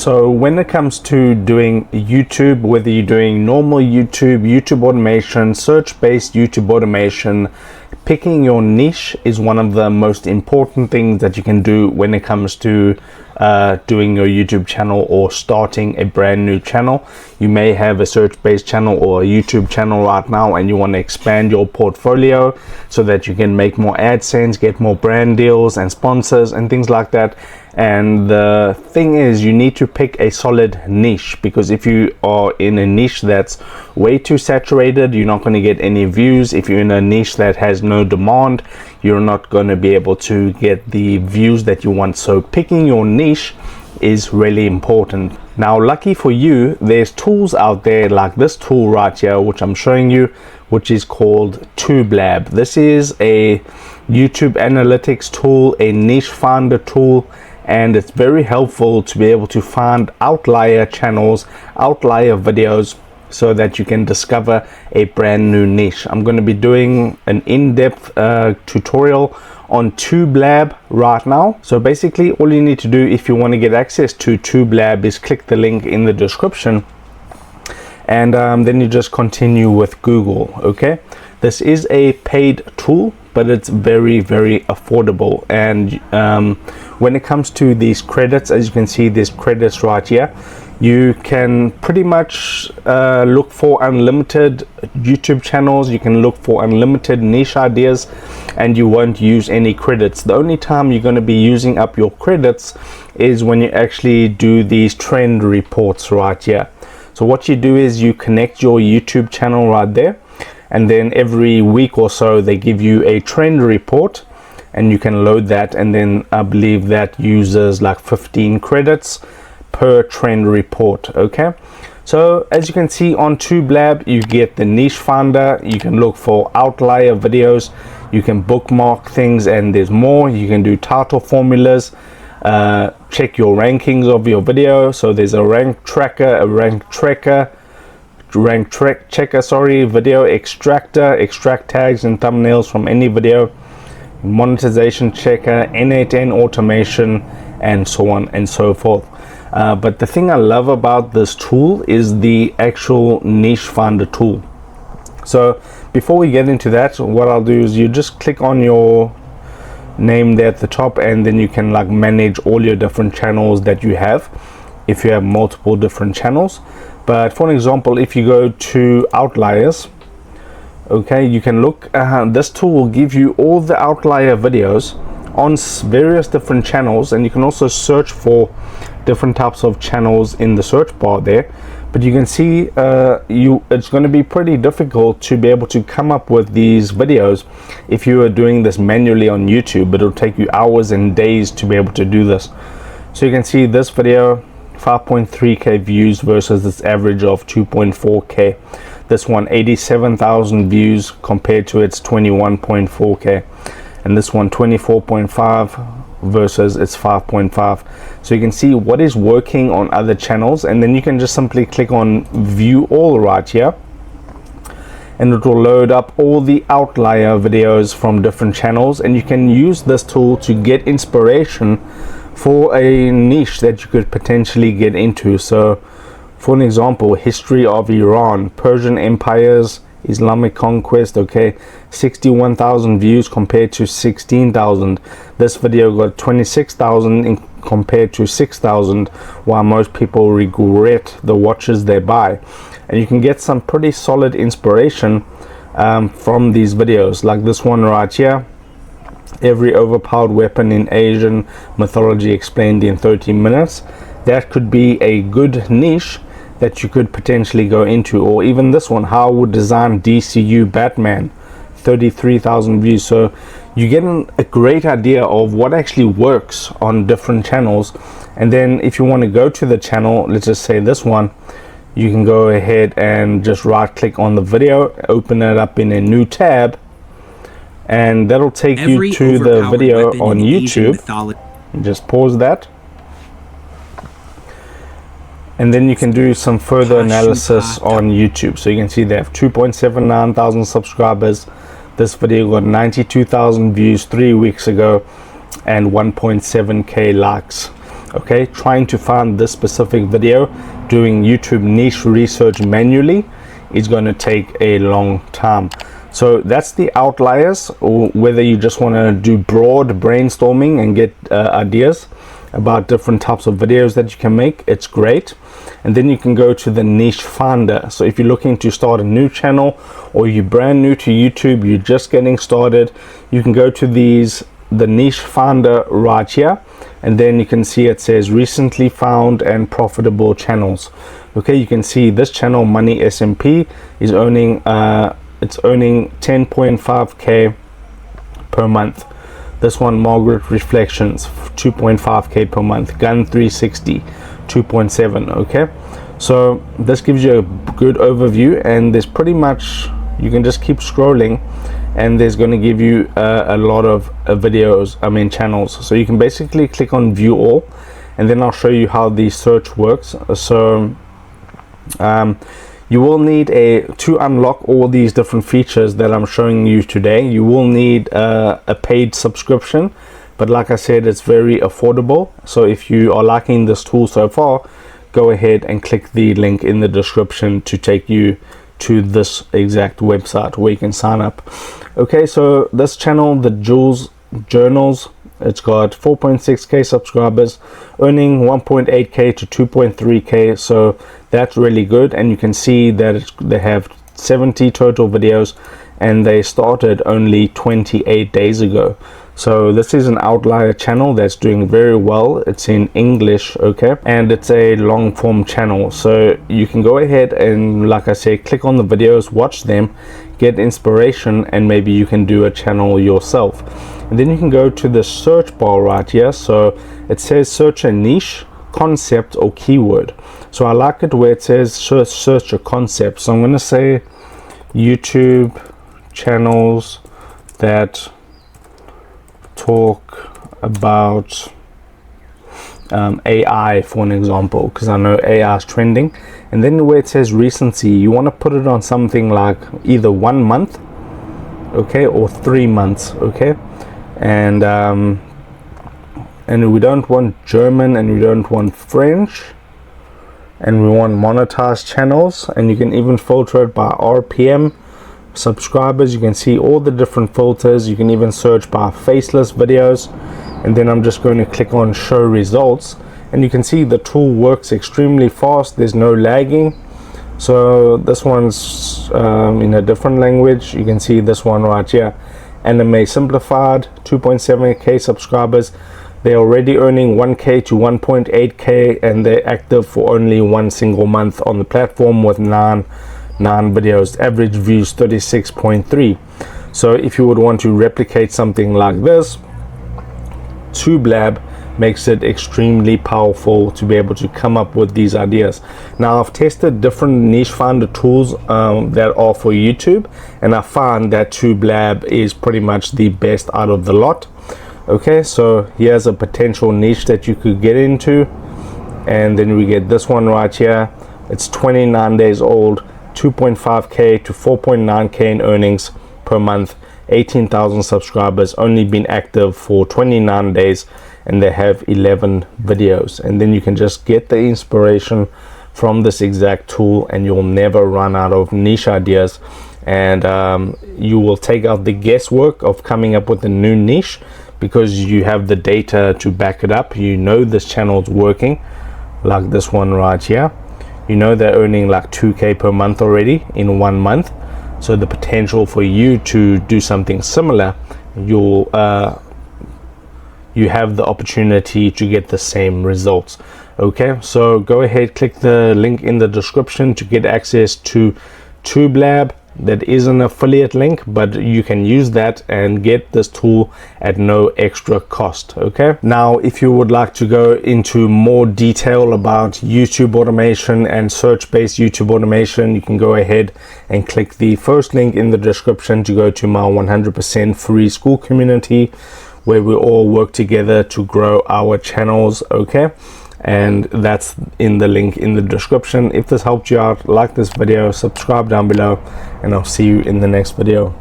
So when it comes to doing YouTube, whether you're doing normal YouTube, YouTube automation, search-based YouTube automation, picking your niche is one of the most important things that you can do when it comes to doing your YouTube channel or starting a brand new channel. You may have a search-based channel or a YouTube channel right now, and you want to expand your portfolio so that you can make more AdSense, get more brand deals and sponsors and things like that. And the thing is, you need to pick a solid niche, because if you are in a niche that's way too saturated, you're not going to get any views. If you're in a niche that has no demand, you're not going to be able to get the views that you want. So picking your niche is really important. Now, lucky for you, there's tools out there like this tool right here, which I'm showing you, which is called TubeLab. This is a YouTube analytics tool, a niche finder tool, and it's very helpful to be able to find outlier channels, outlier videos, so that you can discover a brand new niche. I'm going to be doing an in-depth tutorial on TubeLab right now. So basically all you need to do if you want to get access to TubeLab is click the link in the description, and then you just continue with Google. Okay, this is a paid tool, but it's very, very affordable. And when it comes to these credits, as you can see, there's credits right here. You can pretty much look for unlimited YouTube channels. You can look for unlimited niche ideas, and you won't use any credits. The only time you're going to be using up your credits is when you actually do these trend reports right here. So what you do is you connect your YouTube channel right there, and then every week or so they give you a trend report, and you can load that, and then I believe that uses like 15 credits per trend report. Okay, so as you can see on TubeLab, you get the niche finder, you can look for outlier videos, you can bookmark things, and there's more. You can do title formulas, check your rankings of your video. So there's a rank checker, video extractor, extract tags and thumbnails from any video, monetization checker, N8N automation, and so on and so forth. But the thing I love about this tool is the actual niche finder tool. So before we get into that, what I'll do is you just click on your name there at the top, and then you can like manage all your different channels that you have if you have multiple different channels. But for an example, if you go to outliers, okay, you can look, this tool will give you all the outlier videos on various different channels, and you can also search for different types of channels in the search bar there. But you can see it's going to be pretty difficult to be able to come up with these videos if you are doing this manually on YouTube. But it'll take you hours and days to be able to do this. So you can see this video, 5.3k views versus this average of 2.4k. This one 87,000 views compared to its 21.4k, and this one 24.5 versus its 5.5. So you can see what is working on other channels, and then you can just simply click on view all right here, and it will load up all the outlier videos from different channels. And you can use this tool to get inspiration for a niche that you could potentially get into. So for an example, history of Iran, Persian empires, Islamic conquest. Okay, 61,000 views compared to 16,000. This video got 26,000 compared to 6,000, while most people regret the watches they buy. And you can get some pretty solid inspiration from these videos, like this one right here, every overpowered weapon in Asian mythology explained in 30 minutes. That could be a good niche that you could potentially go into. Or even this one, how I would design DCU Batman, 33,000 views. So you get a great idea of what actually works on different channels. And then if you want to go to the channel, let's just say this one, you can go ahead and just right click on the video, open it up in a new tab, and that'll take you to the video on YouTube. Just pause that, and then you can do some further analysis on YouTube. So you can see they have 2.79 thousand subscribers. This video got 92,000 views 3 weeks ago and 1.7k likes. Okay, trying to find this specific video, doing YouTube niche research manually, is going to take a long time. So that's the outliers, or whether you just want to do broad brainstorming and get ideas about different types of videos that you can make. It's great. And then you can go to the niche finder. So if you're looking to start a new channel, or you're brand new to YouTube, you're just getting started, you can go to the niche finder right here, and then you can see it says recently found and profitable channels. Okay, you can see this channel, Money SMP, is earning it's earning 10.5k per month. This one, Margaret Reflections, 2.5k per month. Gun 360, 2.7. Okay, so this gives you a good overview, and there's pretty much, you can just keep scrolling and there's going to give you a lot of channels. So you can basically click on view all, and then I'll show you how the search works. So you will need to unlock all these different features that I'm showing you today, you will need a paid subscription, but like I said, it's very affordable. So if you are liking this tool so far, go ahead and click the link in the description to take you to this exact website where you can sign up. Okay, so this channel, the Jules Journals, it's got 4.6k subscribers, earning 1.8k to 2.3k, so that's really good. And you can see that they have 70 total videos, and they started only 28 days ago. So this is an outlier channel that's doing very well. It's in English, okay, and it's a long form channel. So you can go ahead and, like I say, click on the videos, watch them, get inspiration, and maybe you can do a channel yourself. And then you can go to the search bar right here. So it says search a niche, concept, or keyword. So I like it where it says search a concept. So I'm going to say YouTube channels that talk about AI, for an example, because I know AI is trending. And then where it says recency, you want to put it on something like either 1 month, okay, or 3 months, okay. And we don't want German, and we don't want French, and we want monetized channels. And you can even filter it by RPM, subscribers. You can see all the different filters. You can even search by faceless videos. And then I'm just going to click on show results, and you can see the tool works extremely fast. There's no lagging. So this one's in a different language. You can see this one right here, Anime Simplified, 2.7k subscribers. They're already earning 1k to 1.8k, and they're active for only 1 single month on the platform with 9 videos. Average views 36.3. So if you would want to replicate something like this, TubeLab makes it extremely powerful to be able to come up with these ideas. Now, I've tested different niche finder tools that are for YouTube, and I found that TubeLab is pretty much the best out of the lot. Okay, so here's a potential niche that you could get into, and then we get this one right here. It's 29 days old, 2.5k to 4.9k in earnings per month, 18,000 subscribers, only been active for 29 days, and they have 11 videos. And then you can just get the inspiration from this exact tool, and you'll never run out of niche ideas. And you will take out the guesswork of coming up with a new niche, because you have the data to back it up. You know this channel is working, like this one right here. You know they're earning like 2k per month already in 1 month. So the potential for you to do something similar, you have the opportunity to get the same results. Okay, so go ahead, click the link in the description to get access to TubeLab. That is an affiliate link, but you can use that and get this tool at no extra cost. Okay, now if you would like to go into more detail about YouTube automation and search-based YouTube automation, you can go ahead and click the first link in the description to go to my 100% free school community, where we all work together to grow our channels. Okay, and that's in the link in the description. If this helped you out, like this video, subscribe down below, and I'll see you in the next video.